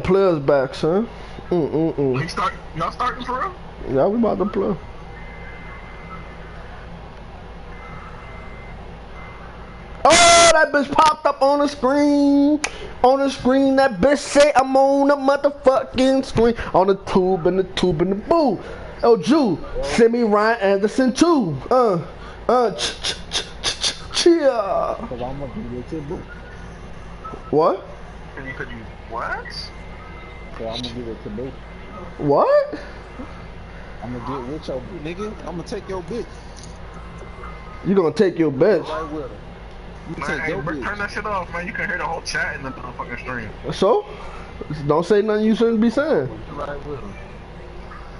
players back, son. Y'all starting for real? Yeah, we about to play. Oh, that bitch popped up on the screen. On the screen, that bitch say I'm on the motherfucking screen. On the tube and the tube and the boo. Oh, Jew, send me Ryan Anderson too. Cheer. Cause I'm gonna be with your boo. What? Could you what? So I'm gonna get with your boo. What? I'm gonna get with your boo, nigga. I'm gonna take your bitch. You gonna take your bitch? Right with her. You Man, take hey, your Brick, bitch. turn that shit off, man. You can hear the whole chat in the motherfucking stream. So? Don't say nothing you shouldn't be saying. You right with her.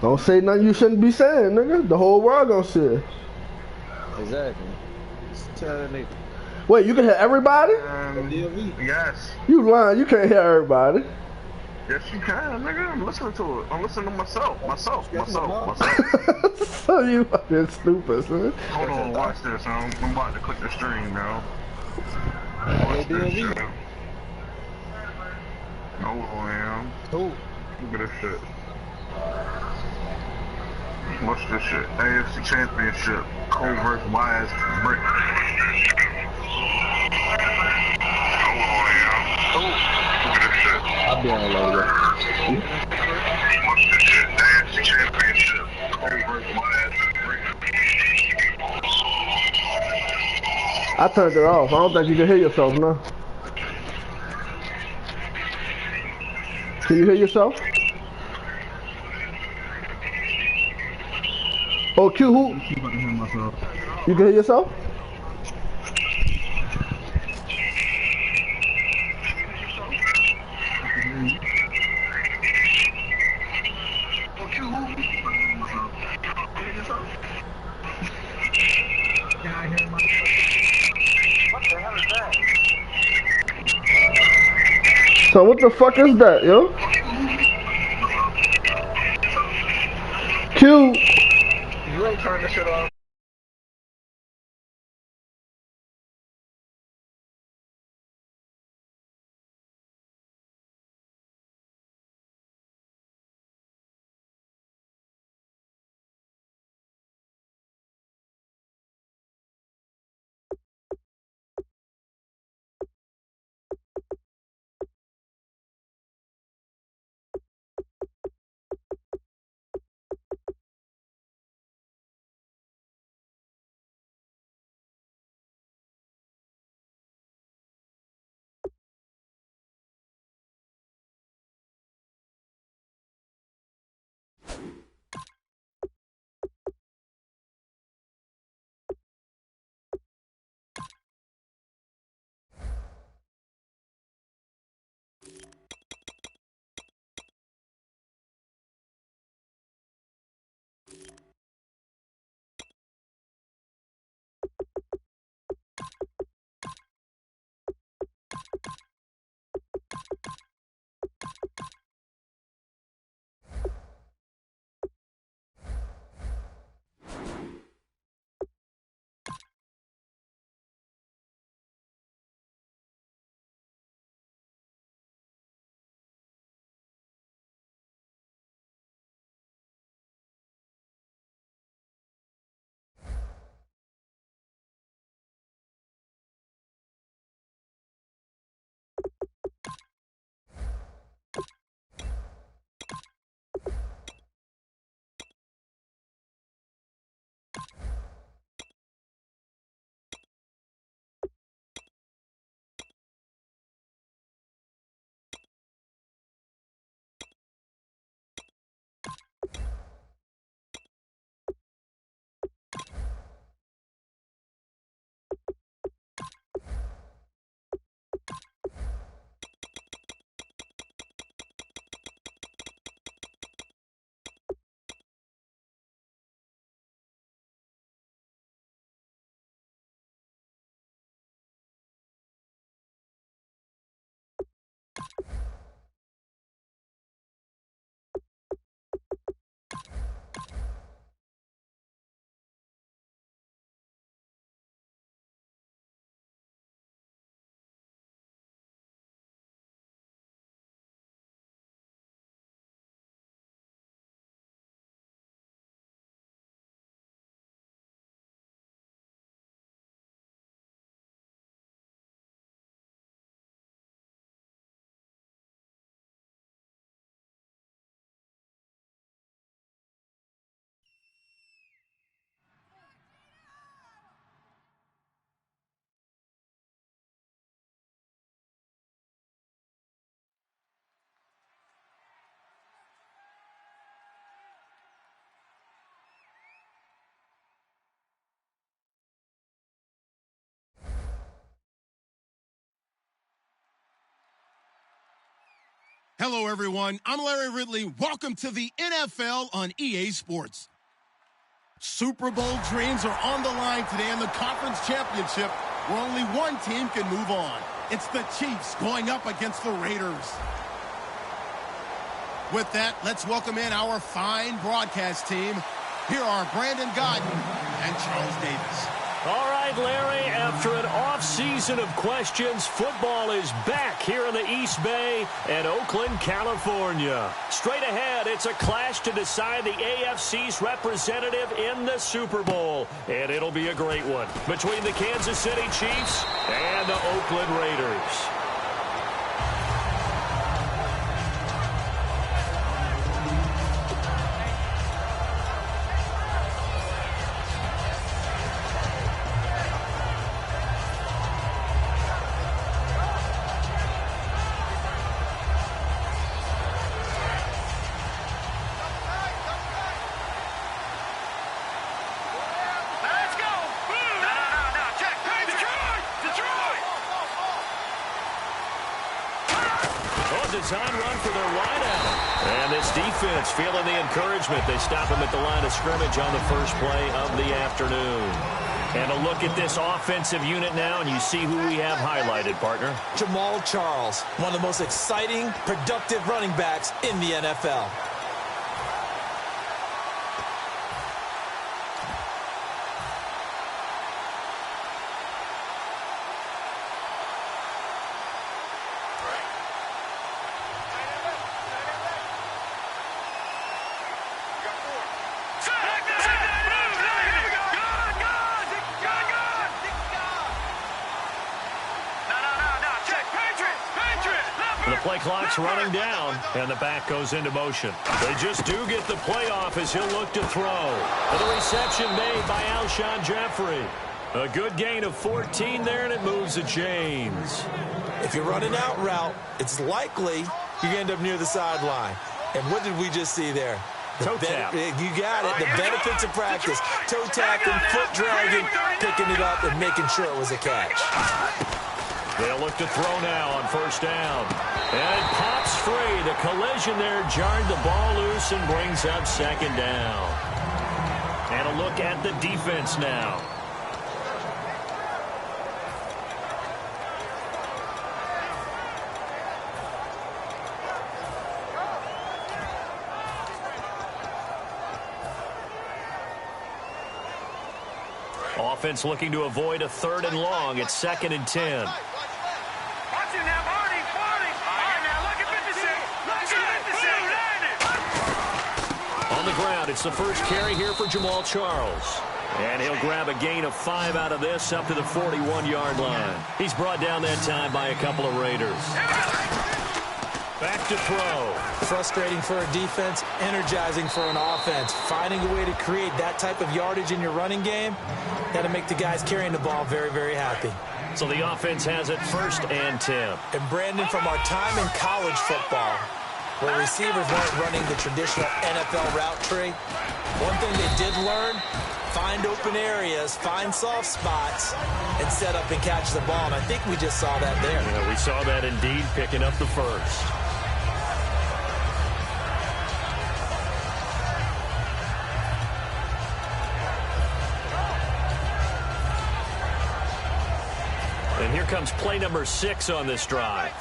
Don't say nothing you shouldn't be saying, nigga. The whole world gonna see it. Exactly. Just tell that nigga. Wait, you can hear everybody? Yes. You lying, you can't hear everybody. Yes, you can, nigga. I'm listening to it. I'm listening to myself. So you fucking stupid, son. Hold on, watch this. I'm about to click the stream now. Watch this shit. Hold on, man. Who? Look at this shit. What's this shit? AFC Championship. Cole vs. YsBric. Hold on, man. Look at this shit. I'll be on the low. What's this shit? AFC Championship. Cole vs. YsBric. I turned it off. I don't think you can hear yourself now. Can you hear yourself? Oh, Q, who? You can hear yourself? So what the fuck is that, yo? Q. You ain't turn this shit off. Hello, everyone. I'm Larry Ridley. Welcome to the NFL on EA Sports. Super Bowl dreams are on the line today in the conference championship, where only one team can move on. It's the Chiefs going up against the Raiders. With that, let's welcome in our fine broadcast team. Here are Brandon Godden and Charles Davis. All right, Larry, after an off-season of questions, football is back here in the East Bay and Oakland, California. Straight ahead, it's a clash to decide the AFC's representative in the Super Bowl. And it'll be a great one between the Kansas City Chiefs and the Oakland Raiders. Design run for their wideout. And this defense feeling the encouragement. They stop him at the line of scrimmage on the first play of the afternoon. And a look at this offensive unit now, and you see who we have highlighted, partner. Jamal Charles, one of the most exciting, productive running backs in the NFL. The play clock's running down, and the back goes into motion. They just do get the playoff as he'll look to throw. And the reception made by Alshon Jeffrey. A good gain of 14 there, and it moves the chains. If you're running out route, it's likely you end up near the sideline. And what did we just see there? Toe tap. You got it. The benefits of practice. Toe tapping, foot dragging, picking it up, and making sure it was a catch. They'll look to throw now on first down. And it pops free. The collision there jarred the ball loose and brings up second down. And a look at the defense now. Offense looking to avoid a 3rd and long. It's 2nd and 10. On the ground, it's the first carry here for Jamal Charles. And he'll grab a gain of 5 out of this up to the 41-yard line. He's brought down that time by a couple of Raiders. Back to throw. Frustrating for a defense, energizing for an offense. Finding a way to create that type of yardage in your running game, got to make the guys carrying the ball very, very happy. So the offense has it 1st and 10. And Brandon, from our time in college football, where receivers weren't running the traditional NFL route tree, one thing they did learn, find open areas, find soft spots, and set up and catch the ball. And I think we just saw that there. Yeah, we saw that indeed, picking up the first. And here comes play number 6 on this drive.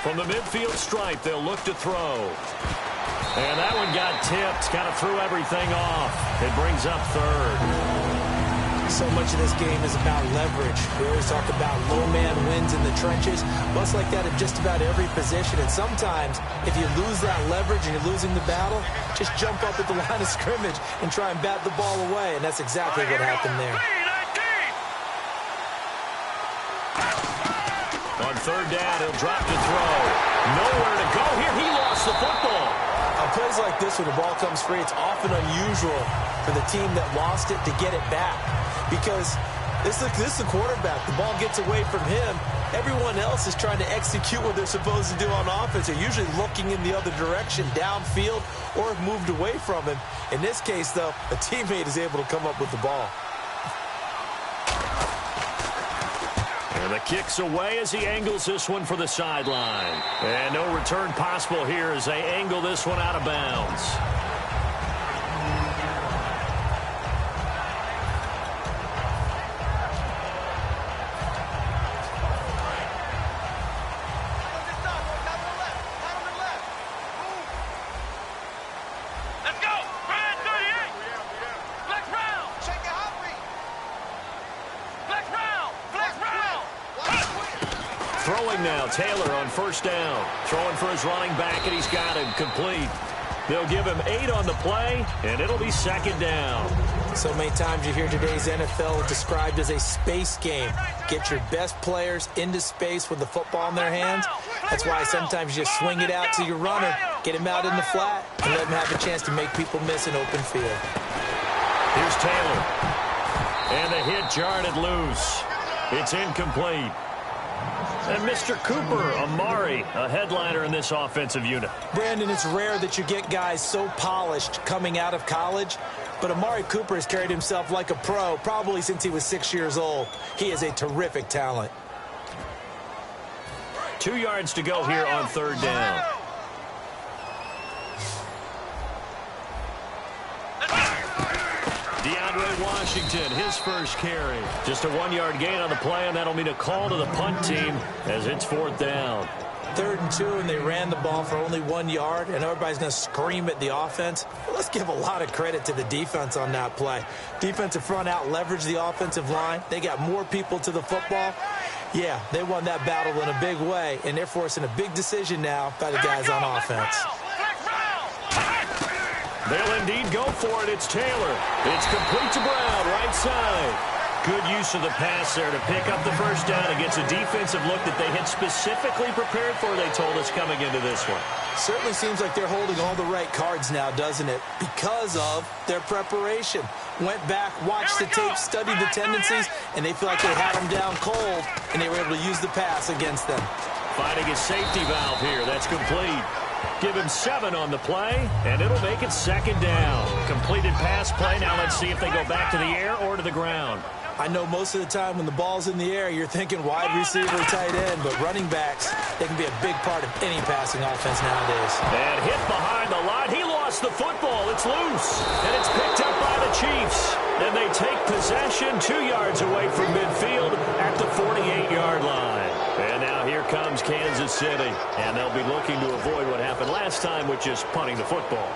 From the midfield stripe, they'll look to throw. And that one got tipped, kind of threw everything off. It brings up 3rd. So much of this game is about leverage. We always talk about low man wins in the trenches. Well, it's like that in just about every position. And sometimes, if you lose that leverage and you're losing the battle, just jump up at the line of scrimmage and try and bat the ball away. And that's exactly what happened there. On 3rd down, he'll drop to throw. Nowhere to go here. He lost the football. On plays like this, when the ball comes free, it's often unusual for the team that lost it to get it back. Because this is the quarterback. The ball gets away from him. Everyone else is trying to execute what they're supposed to do on offense. They're usually looking in the other direction, downfield, or moved away from him. In this case, though, a teammate is able to come up with the ball. And The kick's away as he angles this one for the sideline. And no return possible here as they angle this one out of bounds. Throwing now, Taylor on first down. Throwing for his running back, and he's got him complete. They'll give him 8 on the play, and it'll be second down. So many times you hear today's NFL described as a space game. Get your best players into space with the football in their hands. That's why sometimes you just swing it out to your runner, get him out in the flat, and let him have a chance to make people miss an open field. Here's Taylor. And the hit jarred it loose. It's incomplete. And Mr. Cooper, Amari, a headliner in this offensive unit. Brandon, it's rare that you get guys so polished coming out of college, but Amari Cooper has carried himself like a pro probably since he was 6 years old. He is a terrific talent. 2 yards to go here on third down. Washington, his first carry. Just a 1-yard gain on the play, and that'll mean a call to the punt team as it's fourth down. 3rd and 2, and they ran the ball for only 1 yard, and everybody's going to scream at the offense. Well, let's give a lot of credit to the defense on that play. Defensive front out leveraged the offensive line. They got more people to the football. Yeah, they won that battle in a big way, and they're forcing a big decision now by the guys on offense. They'll indeed go for it. It's Taylor. It's complete to Brown, right side. Good use of the pass there to pick up the first down against a defensive look that they had specifically prepared for, they told us, coming into this one. Certainly seems like they're holding all the right cards now, doesn't it? Because of their preparation. Went back, watched the tape, studied the tendencies, and they feel like they had them down cold, and they were able to use the pass against them. Finding a safety valve here. That's complete. Give him 7 on the play, and it'll make it second down. Completed pass play. Now let's see if they go back to the air or to the ground. I know most of the time when the ball's in the air, you're thinking wide receiver, tight end, but running backs, they can be a big part of any passing offense nowadays. And hit behind the line. He lost the football. It's loose, and it's picked up by the Chiefs. And they take possession 2 yards away from midfield at the 48-yard line. And now here comes Kansas City, and they'll be looking to avoid what happened last time, which is punting the football.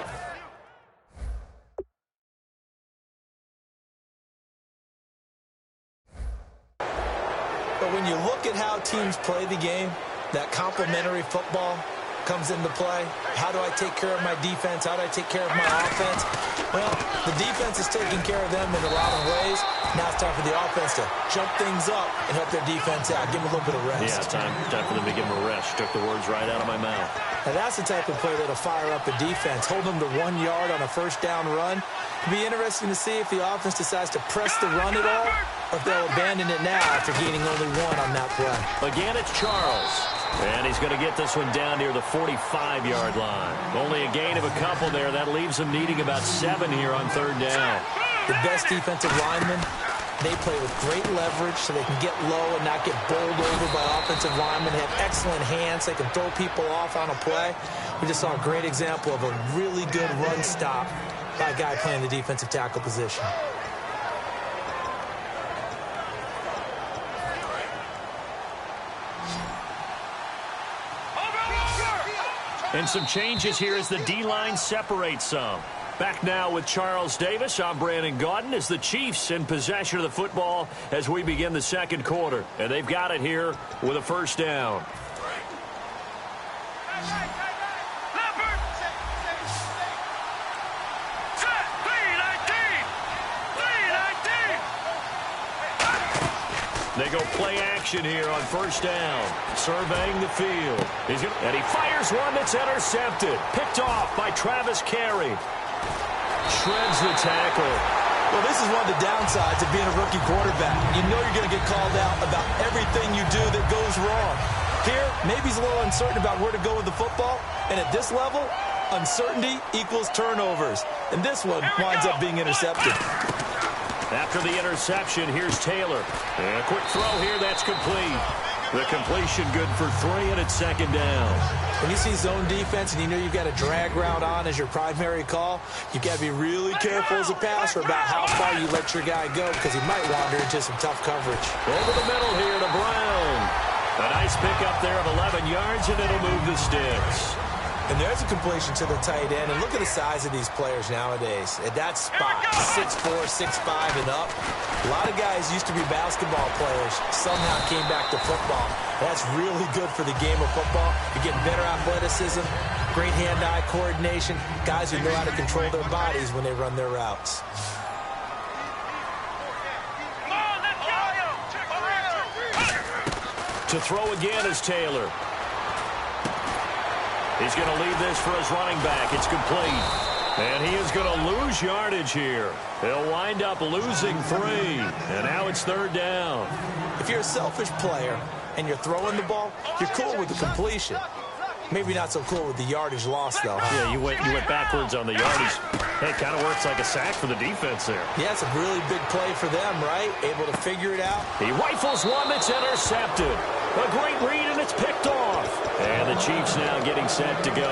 But when you look at how teams play the game, that complementary football comes into play. How do I take care of my defense? How do I take care of my offense? Well, the defense is taking care of them in a lot of ways. Now it's time for the offense to jump things up and help their defense out. Give them a little bit of rest. Yeah, time for them to give them a rest. Took the words right out of my mouth. Now that's the type of play that'll fire up a defense. Hold them to 1 yard on a first down run. It'll be interesting to see if the offense decides to press the run at all, or if they'll abandon it now after gaining only 1 on that play. Again, it's Charles. And he's going to get this one down near the 45-yard line. Only a gain of a couple there. That leaves them needing about 7 here on third down. The best defensive linemen, they play with great leverage so they can get low and not get bowled over by offensive linemen. They have excellent hands. They can throw people off on a play. We just saw a great example of a really good run stop by a guy playing the defensive tackle position. And some changes here as the D-line separates some. Back now with Charles Davis. I'm Brandon Gaudin as the Chiefs in possession of the football as we begin the second quarter. And they've got it here with a first down. They go play action here on first down. Surveying the field. And he fires one that's intercepted. Picked off by Travis Carey. Shreds the tackle. Well, this is one of the downsides of being a rookie quarterback. You know you're going to get called out about everything you do that goes wrong. Here, maybe he's a little uncertain about where to go with the football. And at this level, uncertainty equals turnovers. And this one winds up being intercepted. After the interception, here's Taylor. And a quick throw here, that's complete. The completion good for 3, and it's second down. When you see zone defense and you know you've got a drag route on as your primary call, you've got to be really careful as a passer about how far you let your guy go because he might wander into some tough coverage. Over the middle here to Brown. A nice pickup there of 11 yards, and it'll move the sticks. And there's a completion to the tight end. And look at the size of these players nowadays. At that spot, 6'4", 6'5", and up. A lot of guys used to be basketball players, somehow came back to football. That's really good for the game of football. You're getting better athleticism, great hand-eye coordination, guys who know how to control their bodies when they run their routes. To throw again is Taylor. He's going to leave this for his running back. It's complete. And he is going to lose yardage here. He'll wind up losing 3. And now it's third down. If you're a selfish player and you're throwing the ball, you're cool with the completion. Maybe not so cool with the yardage loss, though. Huh? Yeah, you went backwards on the yardage. Hey, it kind of works like a sack for the defense there. Yeah, it's a really big play for them, right? Able to figure it out. He rifles one that's intercepted. A great read, and it's picked off. And the Chiefs now getting set to go.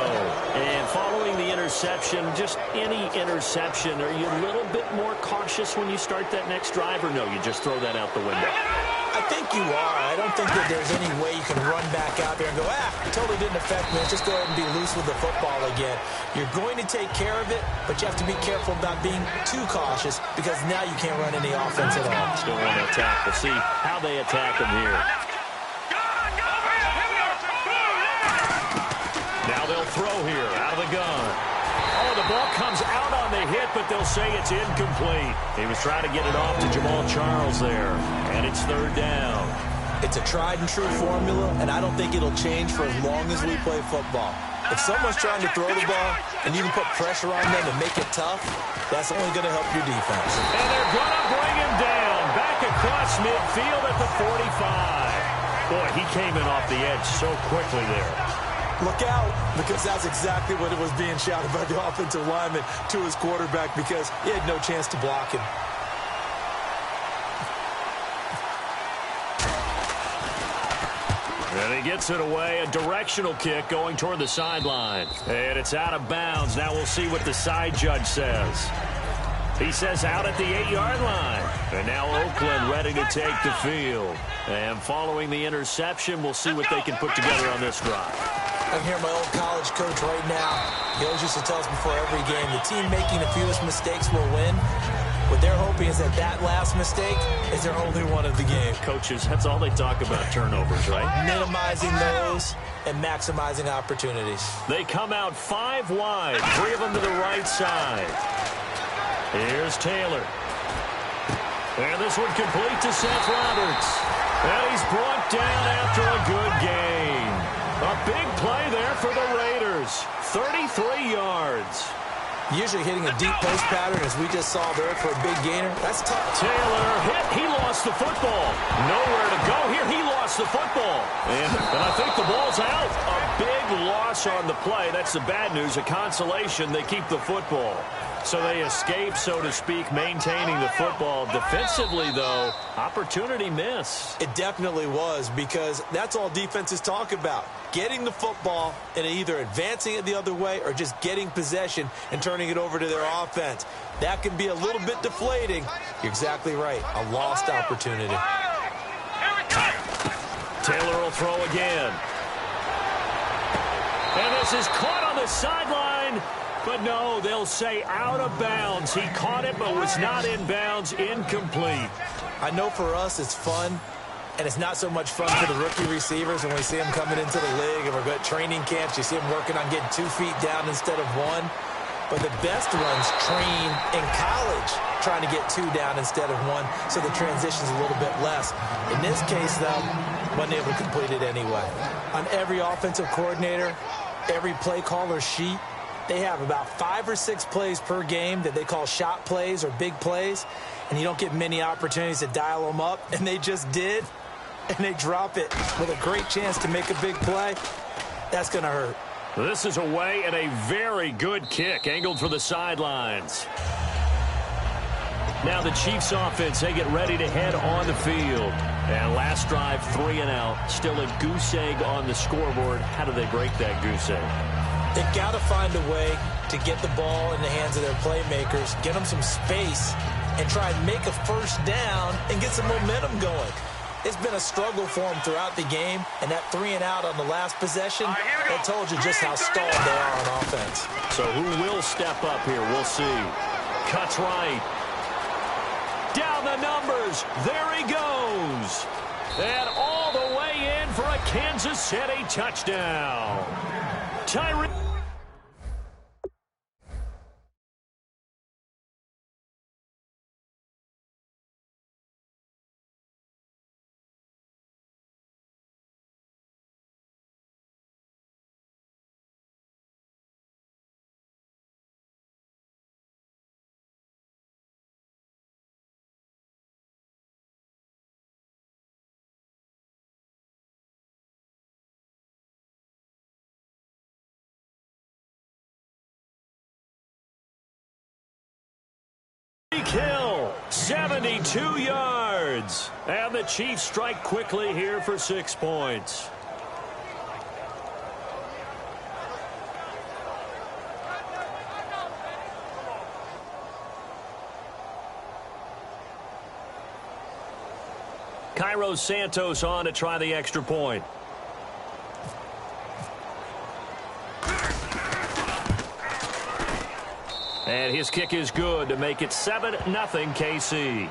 And following the interception, just any interception, are you a little bit more cautious when you start that next drive, or no, you just throw that out the window? I think you are. I don't think that there's any way you can run back out there and go, totally didn't affect me. Let's just go ahead and be loose with the football again. You're going to take care of it, but you have to be careful about being too cautious because now you can't run any offense at all. Still want to attack. We'll see how they attack him here. Now they'll throw here out of the gun. Oh, the ball comes out on the hit, but they'll say it's incomplete. He was trying to get it off to Jamal Charles there, and it's third down. It's a tried-and-true formula, and I don't think it'll change for as long as we play football. If someone's trying to throw the ball and you can put pressure on them and make it tough, that's only going to help your defense. And they're going to bring him down back across midfield at the 45. Boy, he came in off the edge so quickly there. Look out, because that's exactly what it was being shouted by the offensive lineman to his quarterback because he had no chance to block him. And he gets it away, a directional kick going toward the sideline. And it's out of bounds. Now we'll see what the side judge says. He says out at the 8-yard line. And now Oakland ready to take the field. And following the interception, we'll see what they can put together on this drive. I can hear my old college coach right now. He always used to tell us before every game, the team making the fewest mistakes will win. What they're hoping is that last mistake is their only one of the game. Coaches, that's all they talk about, turnovers, right? Minimizing those and maximizing opportunities. They come out 5 wide, 3 of them to the right side. Here's Taylor. And this one complete to Seth Roberts. And he's brought down after a good gain. A big play there for the Raiders. 33 yards. Usually hitting a deep post pattern, as we just saw there, for a big gainer. That's tough. Taylor hit. He lost the football. Nowhere to go here. He lost the football. And I think the ball's out. A big loss on the play. That's the bad news. A consolation. They keep the football. So they escape, so to speak, maintaining the football. Defensively, though, opportunity miss. It definitely was, because that's all defenses talk about. Getting the football and either advancing it the other way or just getting possession and turning it over to their offense. That can be a little bit deflating. You're exactly right. A lost opportunity. Taylor will throw again. And this is caught on the sideline. But no, they'll say out of bounds. He caught it but was not in bounds. Incomplete. I know for us it's fun, and it's not so much fun for the rookie receivers when we see them coming into the league and we're at training camps. You see them working on getting 2 feet down instead of 1. But the best ones train in college trying to get 2 down instead of 1, so the transition's a little bit less. In this case, though, wasn't able to complete it anyway. On every offensive coordinator, every play caller sheet, they have about 5 or 6 plays per game that they call shot plays or big plays, and you don't get many opportunities to dial them up, and they just did, and they drop it with a great chance to make a big play. That's going to hurt. This is away, and a very good kick angled for the sidelines. Now the Chiefs offense, they get ready to head on the field. And last drive, 3 and out. Still a goose egg on the scoreboard. How do they break that goose egg? They've got to find a way to get the ball in the hands of their playmakers, get them some space, and try and make a first down and get some momentum going. It's been a struggle for them throughout the game, and that 3 and out on the last possession, that told you just how stalled they are on offense. So who will step up here? We'll see. Cuts right. Down the numbers. There he goes. And all the way in for a Kansas City touchdown. Tyree. Hill, 72 yards. And the Chiefs strike quickly here for 6 points. Cairo Santos on to try the extra point. And his kick is good to make it 7-0 KC.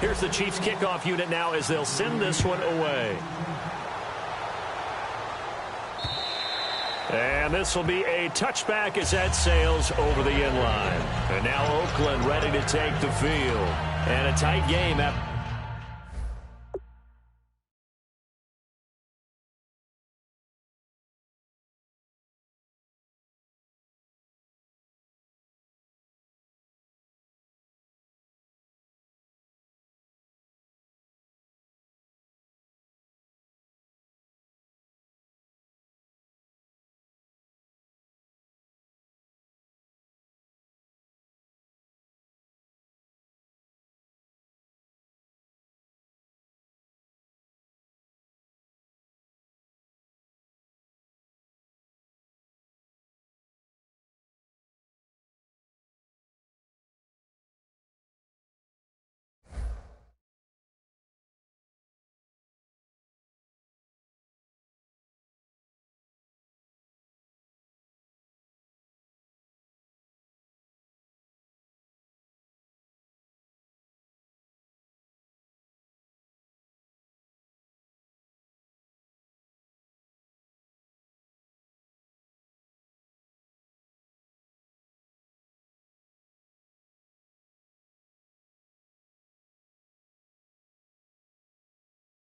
Here's the Chiefs kickoff unit now as they'll send this one away. And this will be a touchback as that sails over the end line. And now Oakland ready to take the field. And a tight game at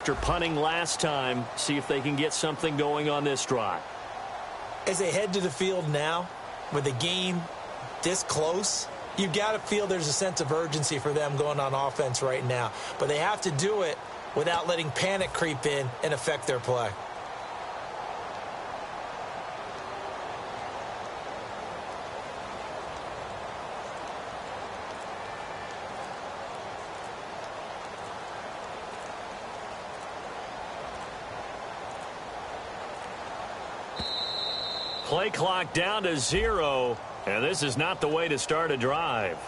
after punting last time, see if they can get something going on this drive. As they head to the field now, with the game this close, you've got to feel there's a sense of urgency for them going on offense right now. But they have to do it without letting panic creep in and affect their play. Play clock down to 0, and this is not the way to start a drive.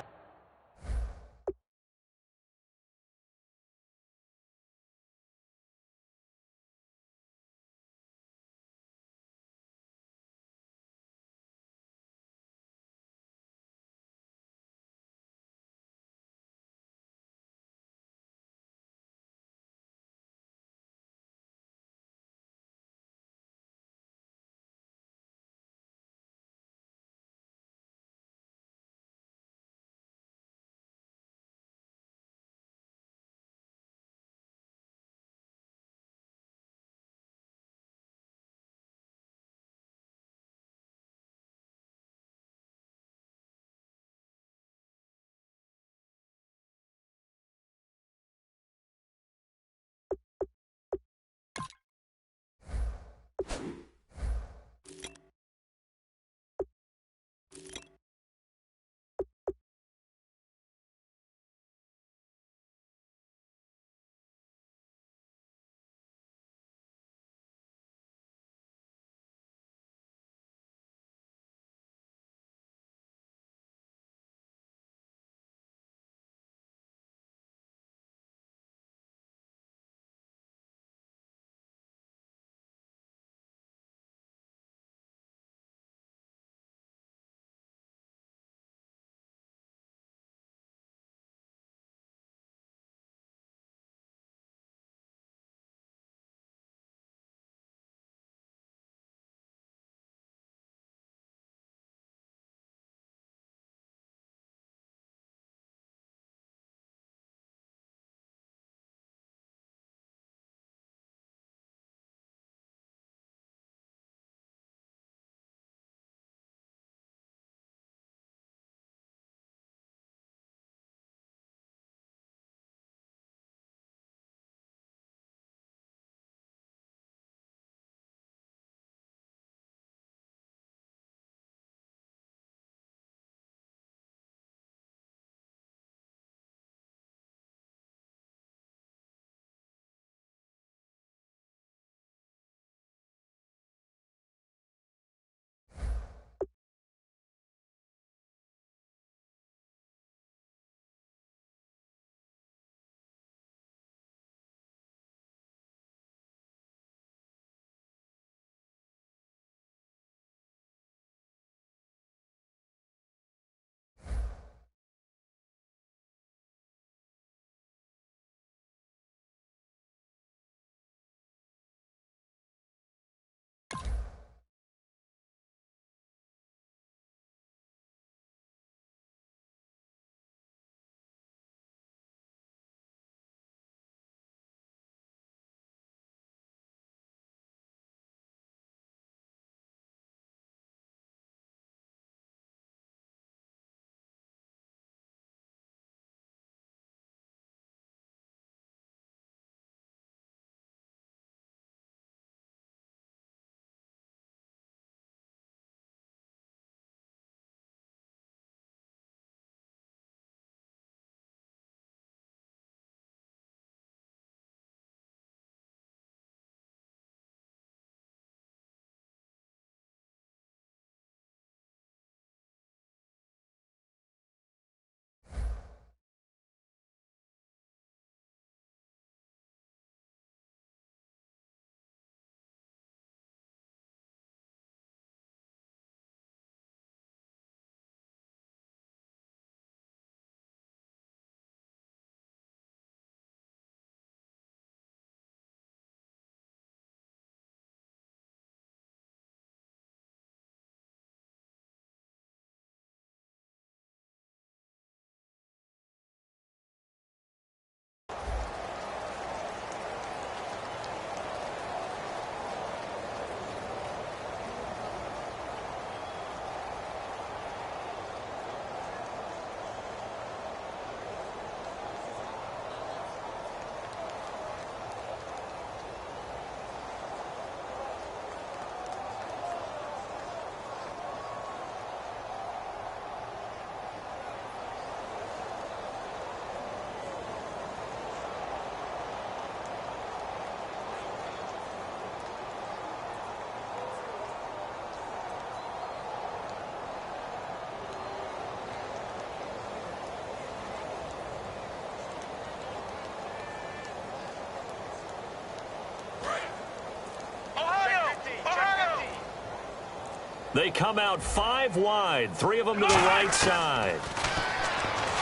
They come out 5 wide, 3 of them to the right side.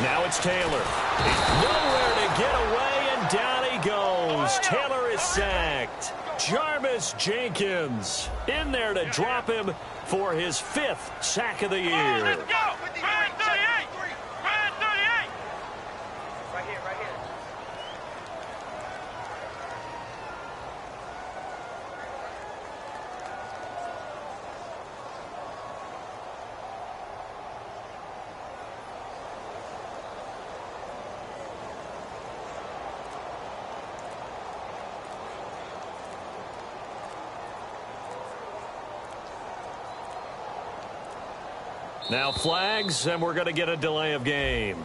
Now it's Taylor. Nowhere to get away, and down he goes. Taylor is sacked. Jarvis Jenkins in there to drop him for his 5th sack of the year. Let's go. Red 38. Red 38. Right here, right here. Now flags, and we're going to get a delay of game.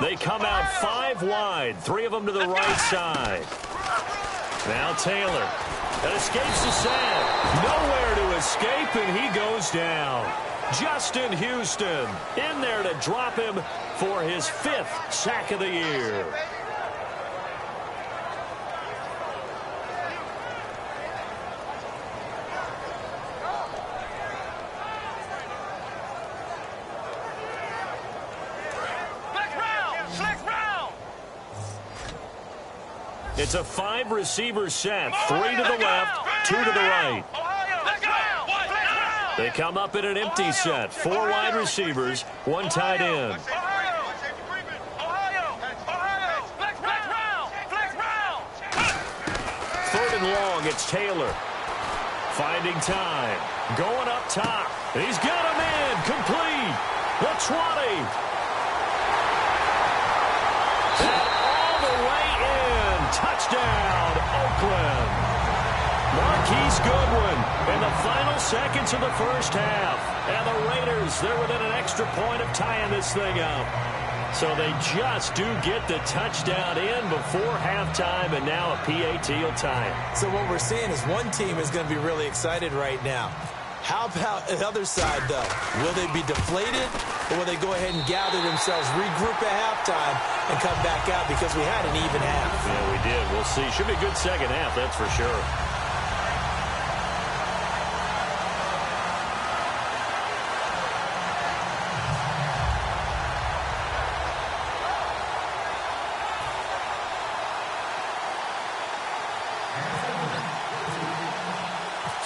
They come out 5 wide, 3 of them to the right side. Now Taylor. That escapes the sack. Nowhere to escape, and he goes down. Justin Houston in there to drop him for his 5th sack of the year. It's a 5-receiver set. 3 to the left, 2 to the right. They come up in an empty set. 4 wide receivers, 1 tight end. 3rd and long, it's Taylor. Finding time. Going up top. He's got him in. Complete. The 20. And all the way in. Touchdown, Oakland. Marquise Goodwin in the final seconds of the first half. And the Raiders, they're within an extra point of tying this thing up. So they just do get the touchdown in before halftime, and now a PAT will tie it. So what we're seeing is one team is going to be really excited right now. How about the other side, though? Will they be deflated, or will they go ahead and gather themselves, regroup at halftime, and come back out because we had an even half? Yeah, we did. We'll see. Should be a good second half, that's for sure.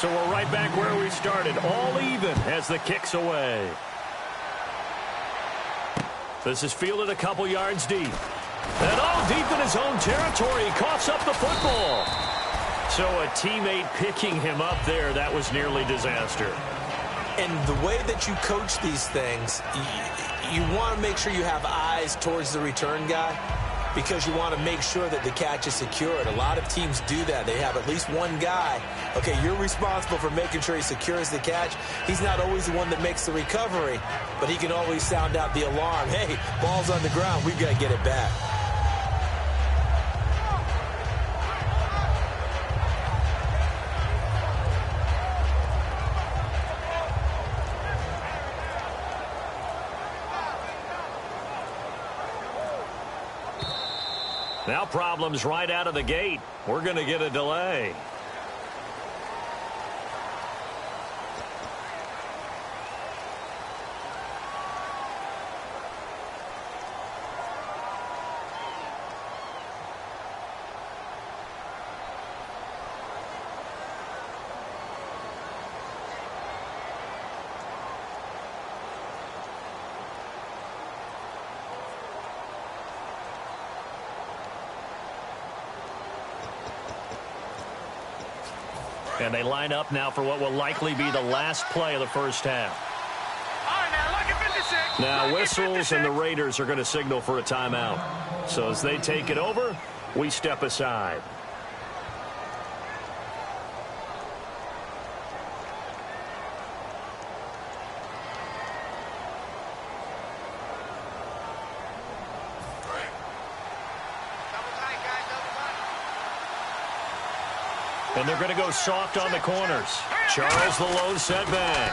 So we're right back where we started, all even as the kick's away. This is fielded a couple yards deep. And deep in his own territory, he coughs up the football. So a teammate picking him up there, that was nearly disaster. And the way that you coach these things, you want to make sure you have eyes towards the return guy, because you want to make sure that the catch is secured. A lot of teams do that. They have at least one guy. Okay, you're responsible for making sure he secures the catch. He's not always the one that makes the recovery, but he can always sound out the alarm. Hey, ball's on the ground. We've got to get it back. Now problems right out of the gate. We're going to get a delay. And they line up now for what will likely be the last play of the first half. Now whistles and the Raiders are going to signal for a timeout. So as they take it over, we step aside. And they're going to go soft on the corners. Charles the lone setback.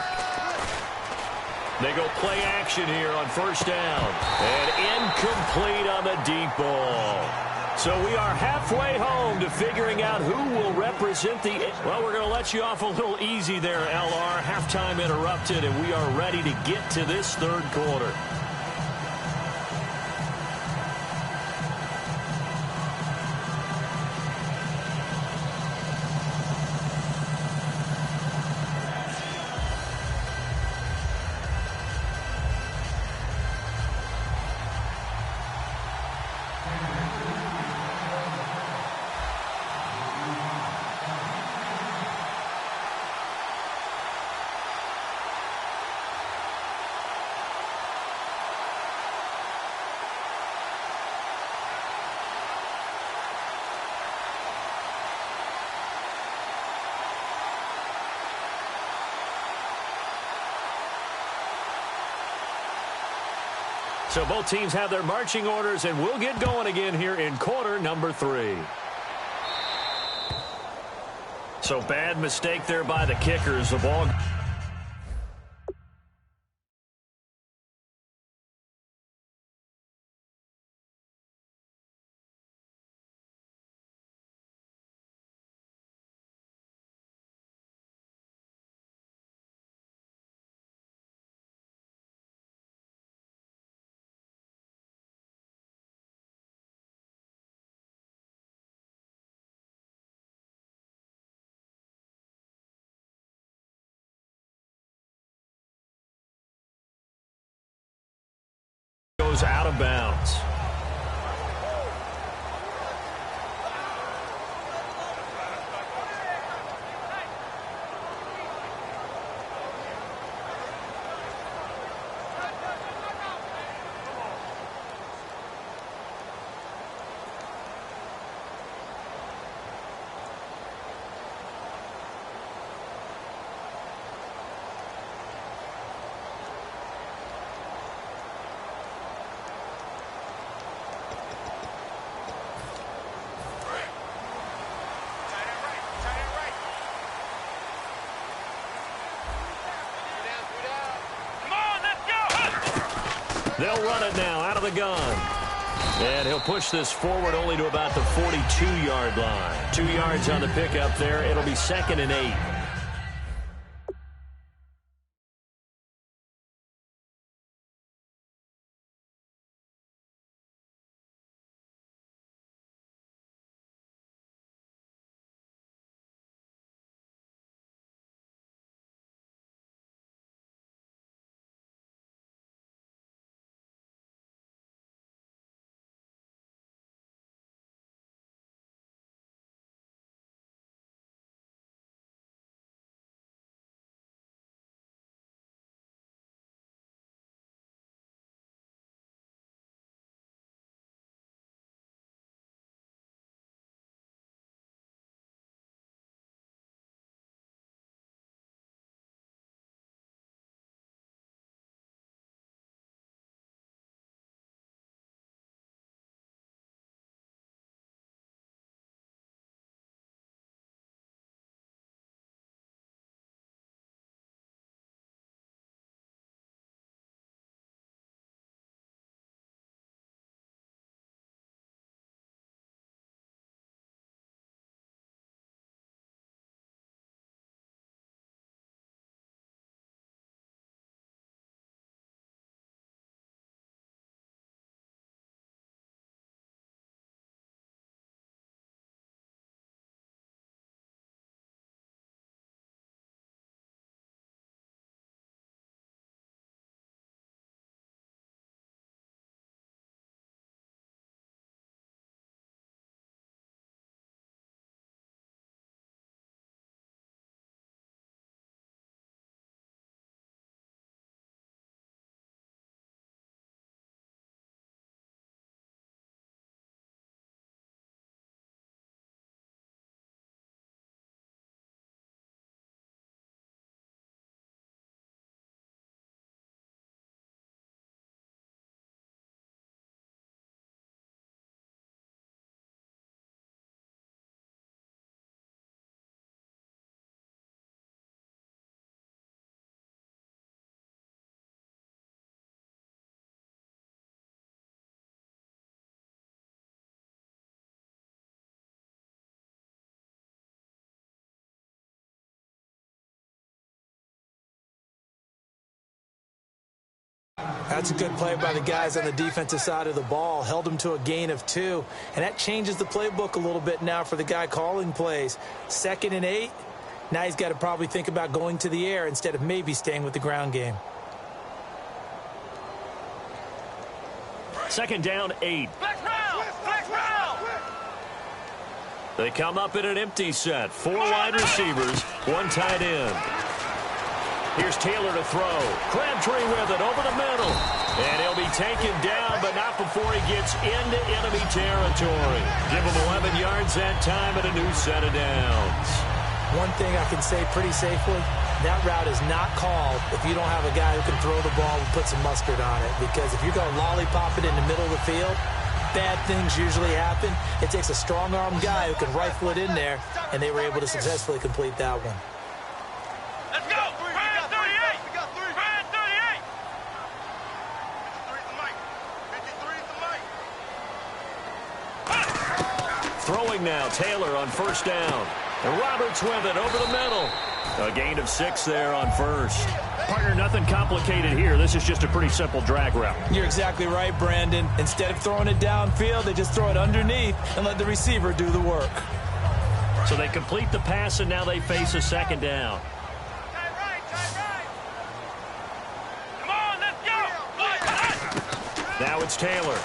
They go play action here on first down. And incomplete on the deep ball. So we are halfway home to figuring out who will represent the... Well, we're going to let you off a little easy there, LR. Halftime interrupted, and we are ready to get to this third quarter. So both teams have their marching orders, and we'll get going again here in quarter number 3. So bad mistake there by the kickers. The ball goes out of bounds. They'll run it now out of the gun. And he'll push this forward only to about the 42-yard line. 2 yards on the pickup there. It'll be 2nd and 8. That's a good play by the guys on the defensive side of the ball. Held them to a gain of 2. And that changes the playbook a little bit now for the guy calling plays. 2nd and 8. Now he's got to probably think about going to the air instead of maybe staying with the ground game. 2nd down, 8. Flex round! Flex round! They come up in an empty set. 4 wide receivers, 1 tight end. Here's Taylor to throw. Crabtree with it over the middle. And he'll be taken down, but not before he gets into enemy territory. Give him 11 yards that time and a new set of downs. One thing I can say pretty safely, that route is not called if you don't have a guy who can throw the ball and put some mustard on it. Because if you're going to lollipop it in the middle of the field, bad things usually happen. It takes a strong-arm guy who can rifle it in there, and they were able to successfully complete that one. Let's go! Ryan 38! We got 3. Ryan 38! 53's the mic. 53's the mic. Throwing now, Taylor on first down. And Roberts with it over the middle. A gain of 6 there on first. Partner, nothing complicated here. This is just a pretty simple drag route. You're exactly right, Brandon. Instead of throwing it downfield, they just throw it underneath and let the receiver do the work. So they complete the pass, and now they face a second down. Tight right, tight right. Come on, let's go. Now it's Taylor.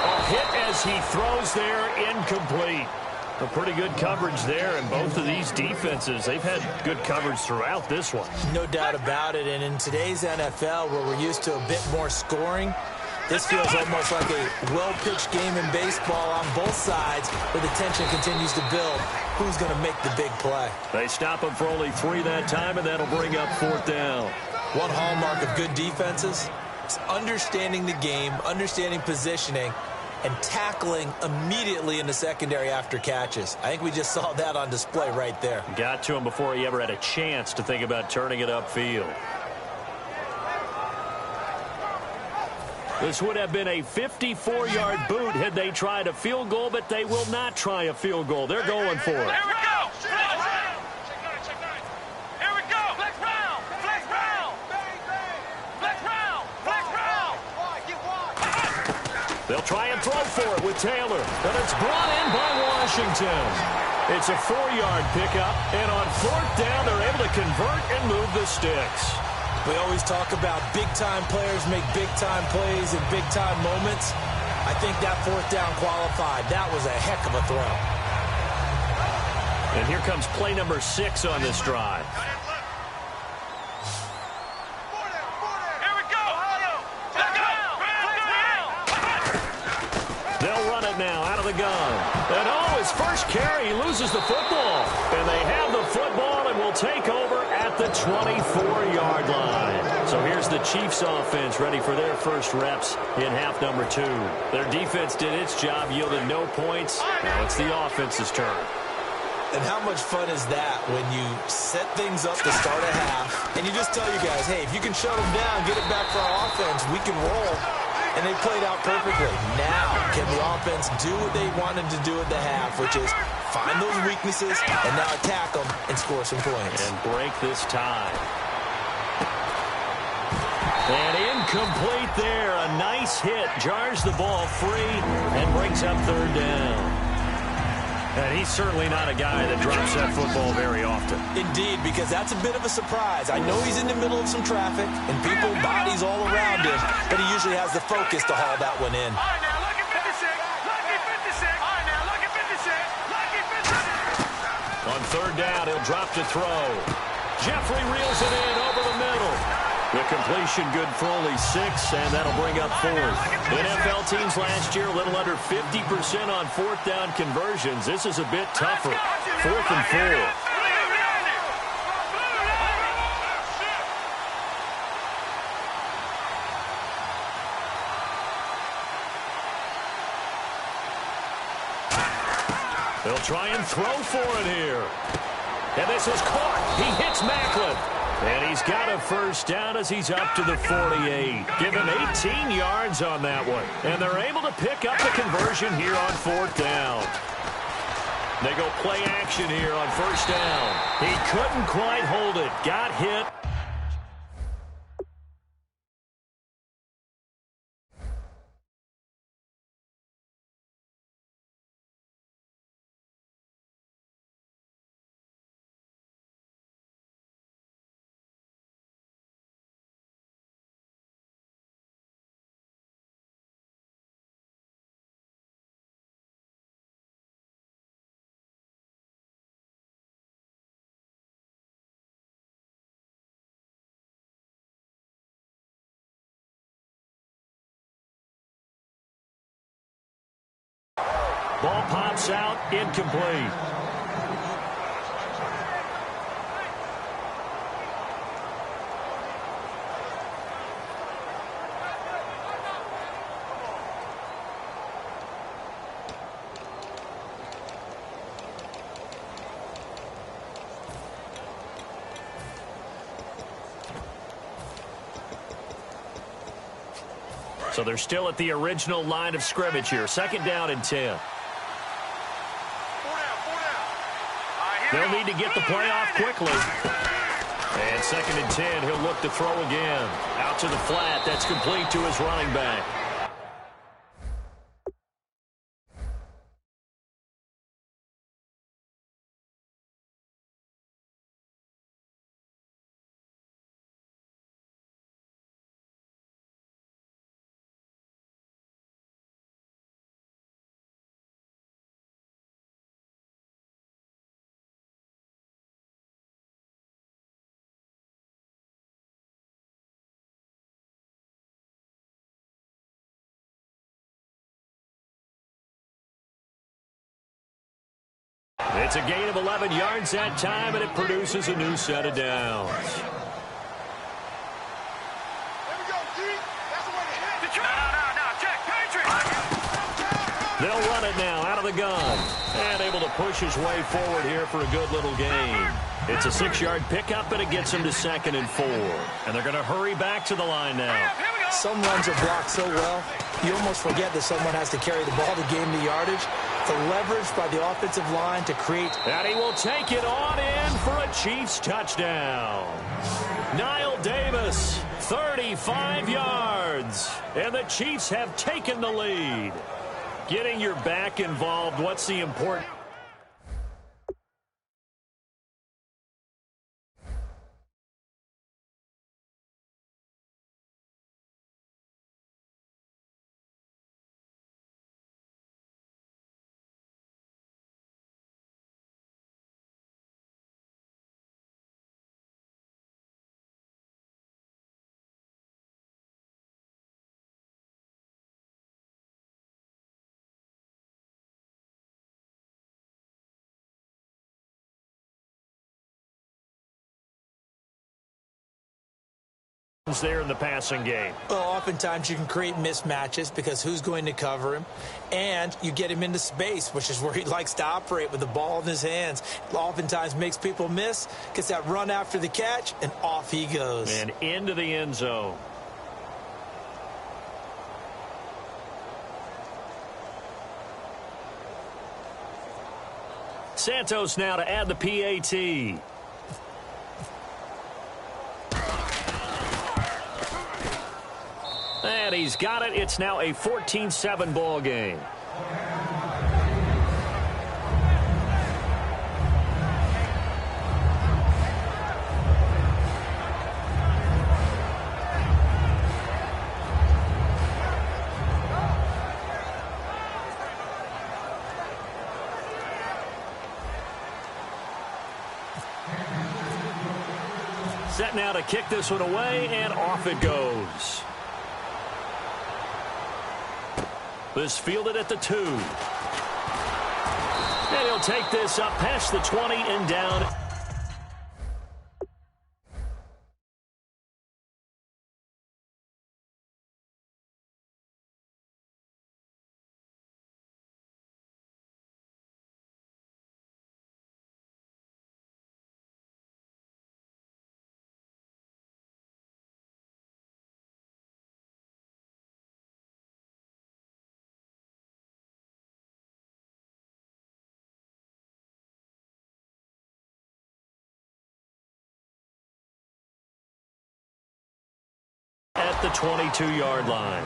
A hit as he throws there, incomplete. A pretty good coverage there, and both of these defenses, they've had good coverage throughout this one. No doubt about it, and in today's NFL, where we're used to a bit more scoring, this feels almost like a well-pitched game in baseball on both sides, where the tension continues to build. Who's going to make the big play? They stop him for only 3 that time, and that'll bring up 4th down. One hallmark of good defenses is understanding the game, understanding positioning, and tackling immediately in the secondary after catches. I think we just saw that on display right there. Got to him before he ever had a chance to think about turning it upfield. This would have been a 54-yard boot had they tried a field goal, but they will not try a field goal. They're going for it. Here we go. Check 9. Here we go. Flex round. Flex round. Flex round. Flex round. They'll try and throw for it with Taylor, but it's brought in by Washington. It's a 4-yard pickup, and on 4th down, they're able to convert and move the sticks. We always talk about big-time players make big-time plays in big-time moments. I think that 4th down qualified. That was a heck of a throw. And here comes play number 6 on this drive. Here we go. Let's go. They'll run it now out of the gun. And his first carry, he loses the football. And they have the football and will take over at the 24-yard line. So here's the Chiefs offense ready for their first reps in half number 2. Their defense did its job, yielded no points. Now it's the offense's turn. And how much fun is that when you set things up to start a half, and you just tell you guys, hey, if you can shut them down, get it back for our offense, we can roll. And they played out perfectly. Now, can the offense do what they wanted to do at the half, which is find those weaknesses and now attack them and score some points. And break this tie. And incomplete there. A nice hit. Jars the ball free and brings up 3rd down. And he's certainly not a guy that drops that football very often. Indeed, because that's a bit of a surprise. I know he's in the middle of some traffic and people, bodies all around him, but he usually has the focus to haul that one in. All right, now look at 56. Lucky 56. All right, now look at 56. Lucky 56. On 3rd down, he'll drop to throw. Jeffrey reels it in over the middle. The completion good for only 6, and that'll bring up 4th. NFL teams last year a little under 50% on 4th down conversions. This is a bit tougher. 4th and 4. They'll try and throw for it here. And this is caught. He hits Macklin. And he's got a first down as he's up to the 48. Give him 18 yards on that one. And they're able to pick up the conversion here on 4th down. They go play action here on 1st down. He couldn't quite hold it. Got hit. Ball pops out, incomplete. So they're still at the original line of scrimmage here. 2nd down and 10. They'll need to get the play off quickly. And 2nd and 10, he'll look to throw again. Out to the flat. That's complete to his running back. It's a gain of 11 yards that time, and it produces a new set of downs. They'll run it now out of the gun. And able to push his way forward here for a good little gain. It's a 6-yard pickup, and it gets him to 2nd and 4. And they're going to hurry back to the line now. Some runs are blocked so well, you almost forget that someone has to carry the ball to gain the yardage. The leverage by the offensive line to create. And he will take it on in for a Chiefs touchdown. Niall Davis, 35 yards. And the Chiefs have taken the lead. Getting your back involved, what's the important? There in the passing game. Well, oftentimes you can create mismatches because who's going to cover him, and you get him into space, which is where he likes to operate with the ball in his hands. Oftentimes makes people miss, gets that run after the catch, and off he goes. And into the end zone. Santos now to add the PAT. And he's got it. It's now a 14-7 ball game. Set now to kick this one away, and off it goes. This fielded at the 2. And he'll take this up past the 20 and down. At the 22-yard line.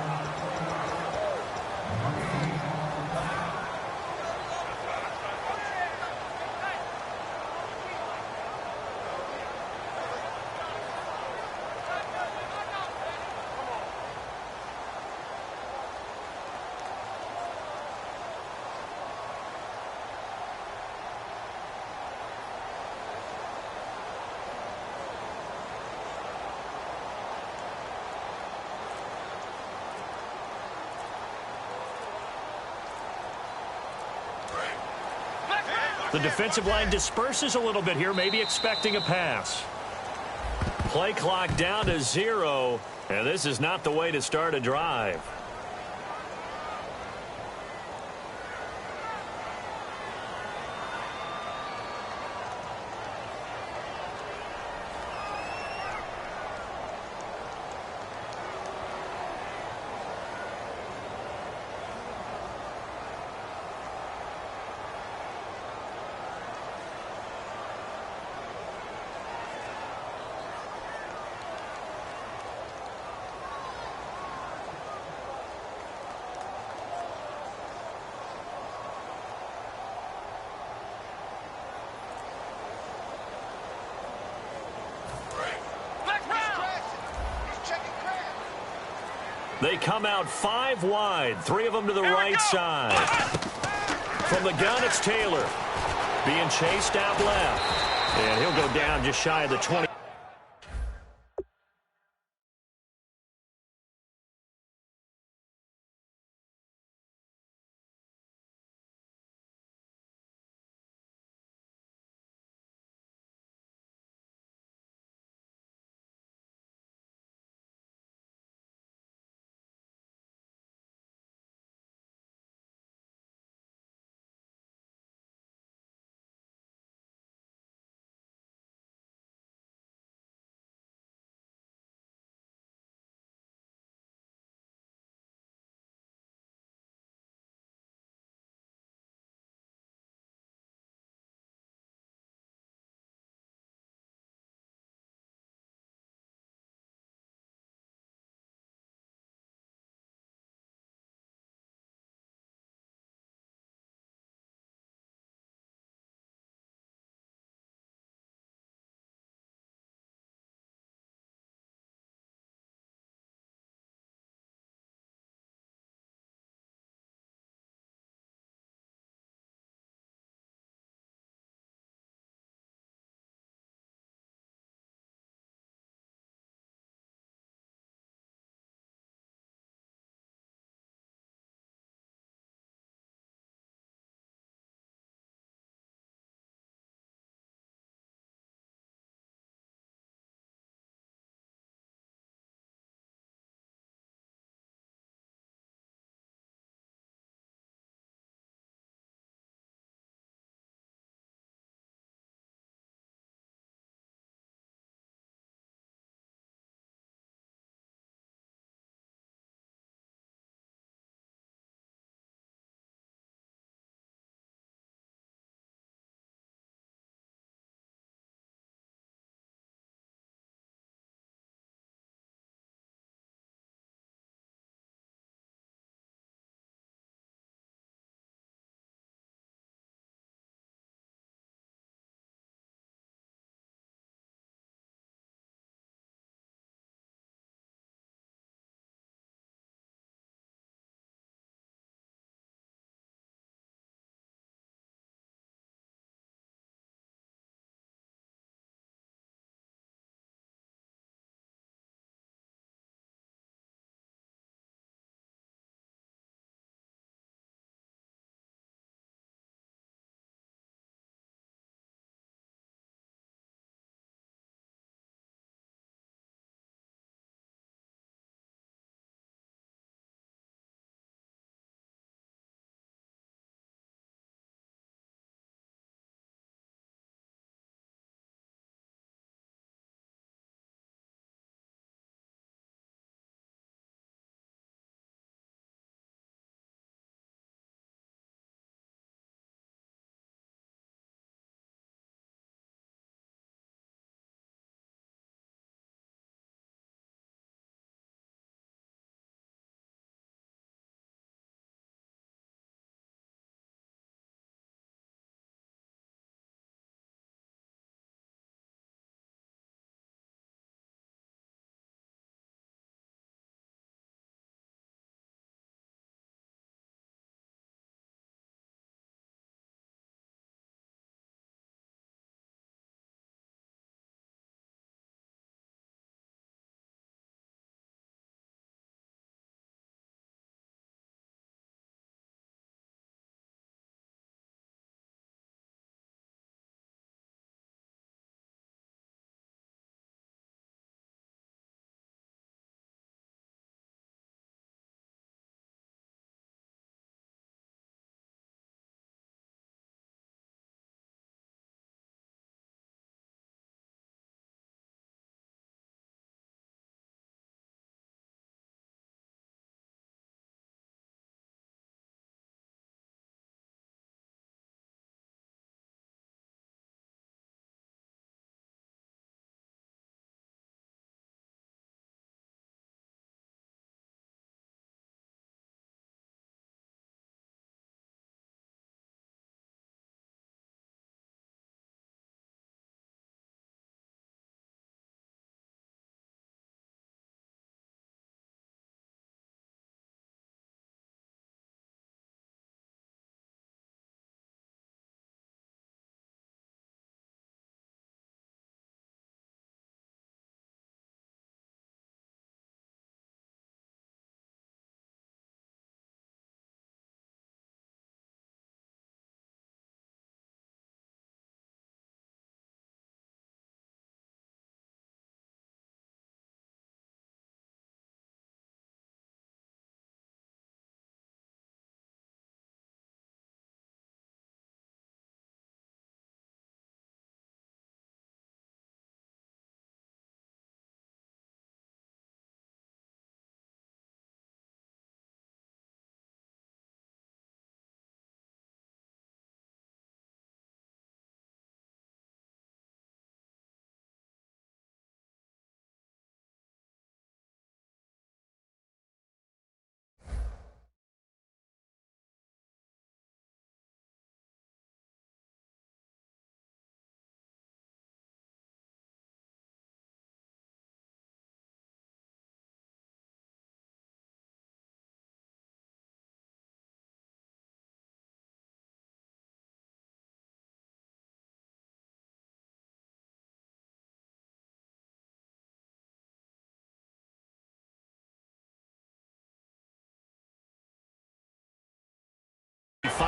The defensive line disperses a little bit here, maybe expecting a pass. Play clock down to 0, and this is not the way to start a drive. They come out 5 wide, 3 of them to the right side. From the gun, it's Taylor. Being chased out left. And he'll go down just shy of the 20.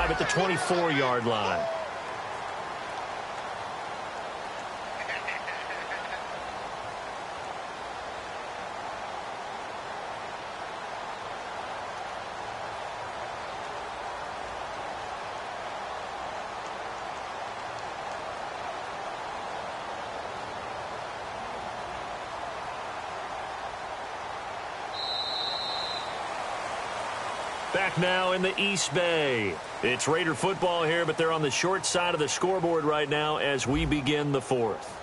drive at the 24-yard line. Back now in the East Bay. It's Raider football here, but they're on the short side of the scoreboard right now as we begin the fourth.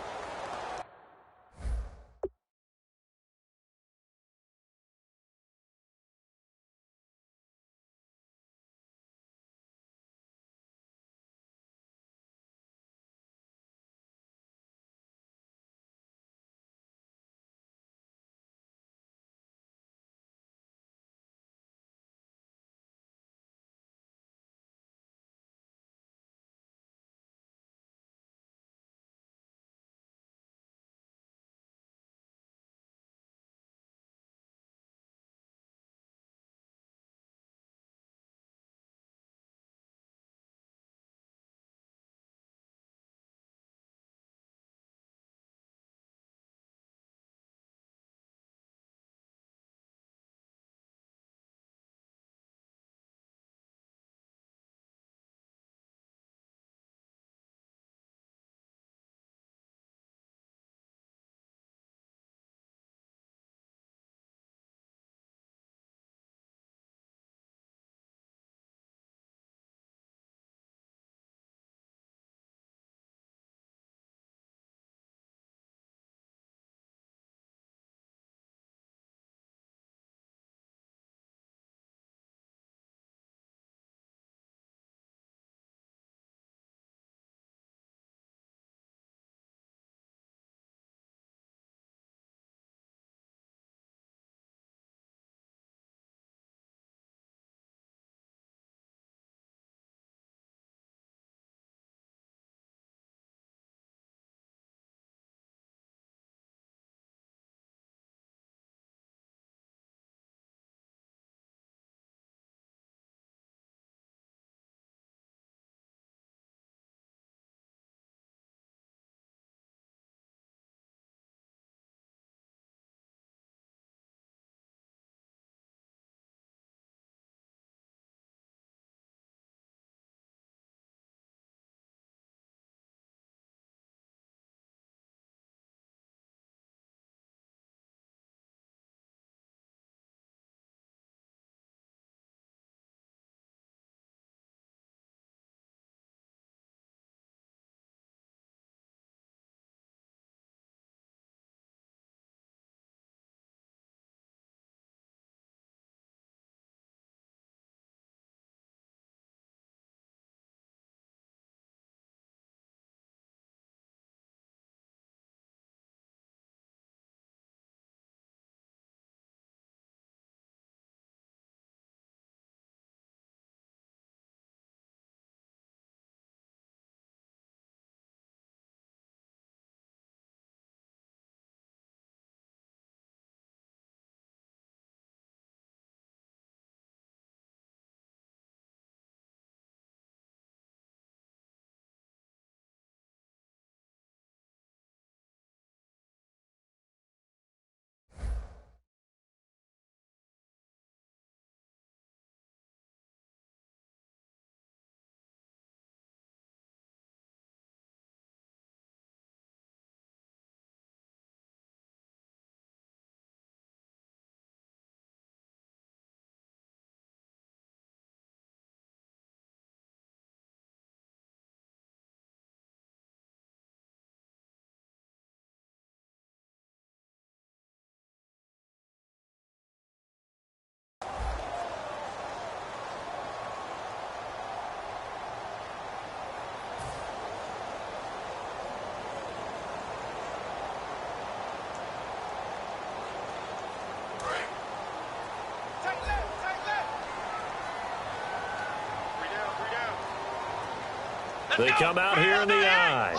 They come out here in the I.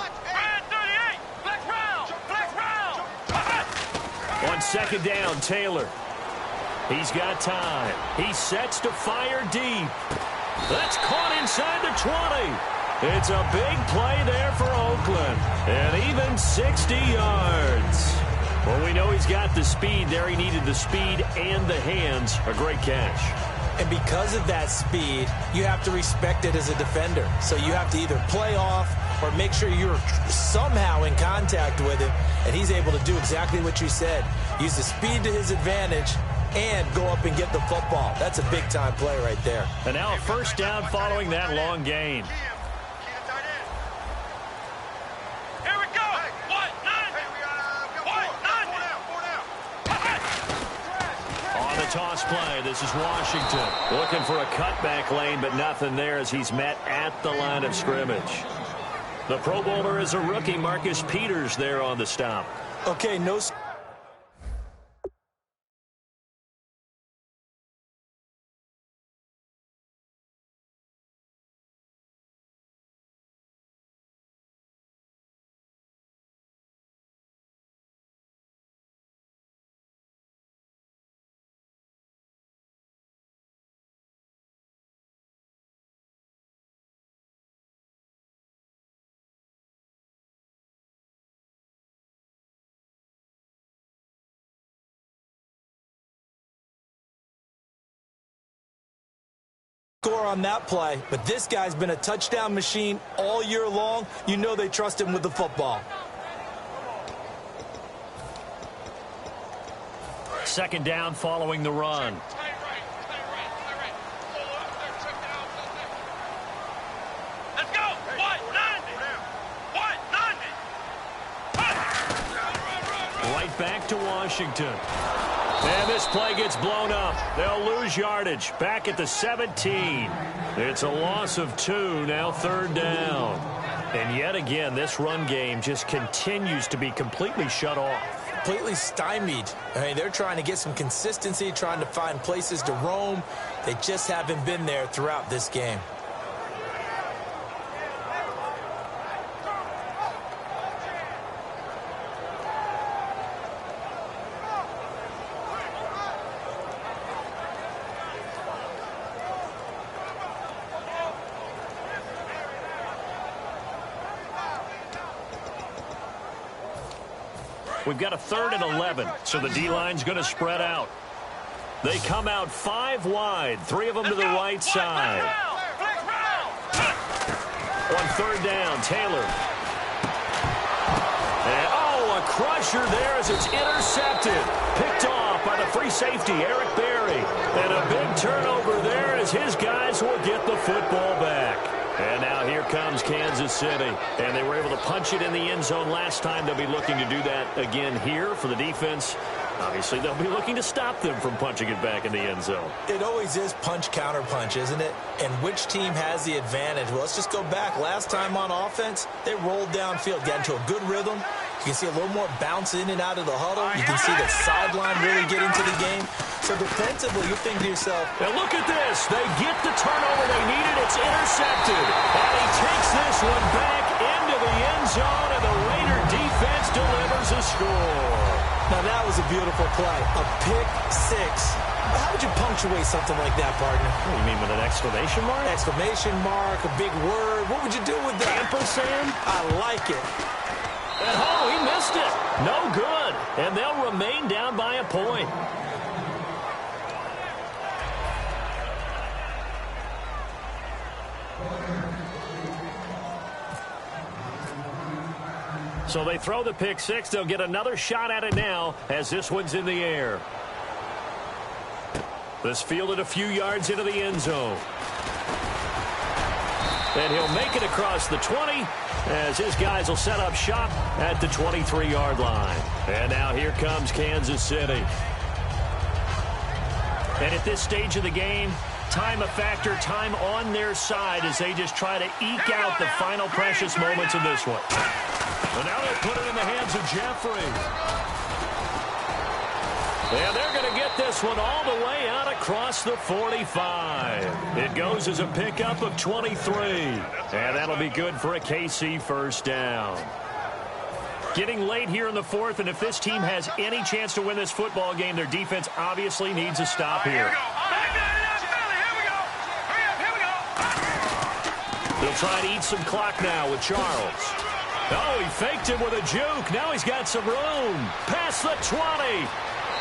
On second down, Taylor. He's got time. He sets to fire deep. That's caught inside the 20. It's a big play there for Oakland. And even 60 yards. Well, we know he's got the speed there. He needed the speed and the hands. A great catch. And because of that speed, you have to respect it as a defender. So you have to either play off or make sure you're somehow in contact with him. And he's able to do exactly what you said. Use the speed to his advantage and go up and get the football. That's a big-time play right there. And now a first down following that long gain. Here we go. On the toss play, this is Washington. Looking for a cutback lane, but nothing there as he's met at the line of scrimmage. The Pro Bowler is a rookie, Marcus Peters, there on the stop. Okay, no... score on that play, but this guy's been a touchdown machine all year long. You know they trust him with the football. Second down following the run. Let's go. Right back to Washington. And this play gets blown up. They'll lose yardage. Back at the 17. It's a loss of 2. Now third down. And yet again, this run game just continues to be completely shut off. Completely stymied. I mean, they're trying to get some consistency, trying to find places to roam. They just haven't been there throughout this game. We've got a 3rd and 11, so the D-line's going to spread out. They come out 5 wide, 3 of them to the right side. On 3rd down, Taylor. And, a crusher there as it's intercepted. Picked off by the free safety, Eric Berry. And a big turnover there as his guys will get the football back. And now here comes Kansas City. And they were able to punch it in the end zone last time. They'll be looking to do that again here for the defense. Obviously, they'll be looking to stop them from punching it back in the end zone. It always is punch-counter-punch, isn't it? And which team has the advantage? Well, let's just go back. Last time on offense, they rolled downfield, got into a good rhythm. You can see a little more bounce in and out of the huddle. You can see the sideline really get into the game. So defensively, you think to yourself, now look at this. They get the turnover they needed. It's intercepted. And he takes this one back into the end zone, and the Raider defense delivers a score. Now that was a beautiful play. A pick six. How would you punctuate something like that, partner? What do you mean, with an exclamation mark? Exclamation mark, a big word. What would you do with that? Ampersand? I like it. And he missed it. No good. And they'll remain down by a point. So they throw the pick six. They'll get another shot at it now as this one's in the air. This fielded a few yards into the end zone. And he'll make it across the 20 as his guys will set up shop at the 23-yard line. And now here comes Kansas City. And at this stage of the game, time a factor, time on their side as they just try to eke out the final precious moments of this one. And now they put it in the hands of Jeffrey. And they're going to get this one all the way out across the 45. It goes as a pickup of 23. And that'll be good for a KC first down. Getting late here in the fourth, and if this team has any chance to win this football game, their defense obviously needs a stop here. Here we go. They'll try to eat some clock now with Charles. Oh, he faked him with a juke. Now he's got some room. Past the 20.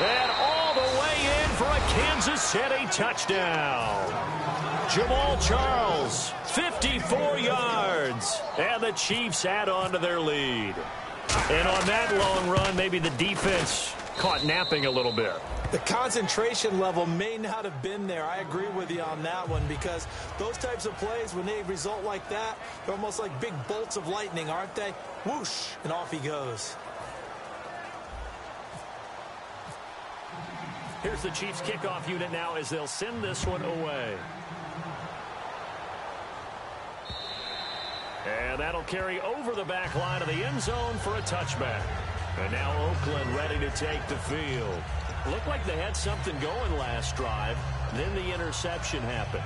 And all the way in for a Kansas City touchdown. Jamal Charles, 54 yards. And the Chiefs add on to their lead. And on that long run, maybe the defense caught napping a little bit. The concentration level may not have been there. I agree with you on that one, because those types of plays, when they result like that, they're almost like big bolts of lightning, aren't they? Whoosh, and off he goes. Here's the Chiefs kickoff unit now as they'll send this one away. And that'll carry over the back line of the end zone for a touchback. And now Oakland ready to take the field. Looked like they had something going last drive. Then the interception happened.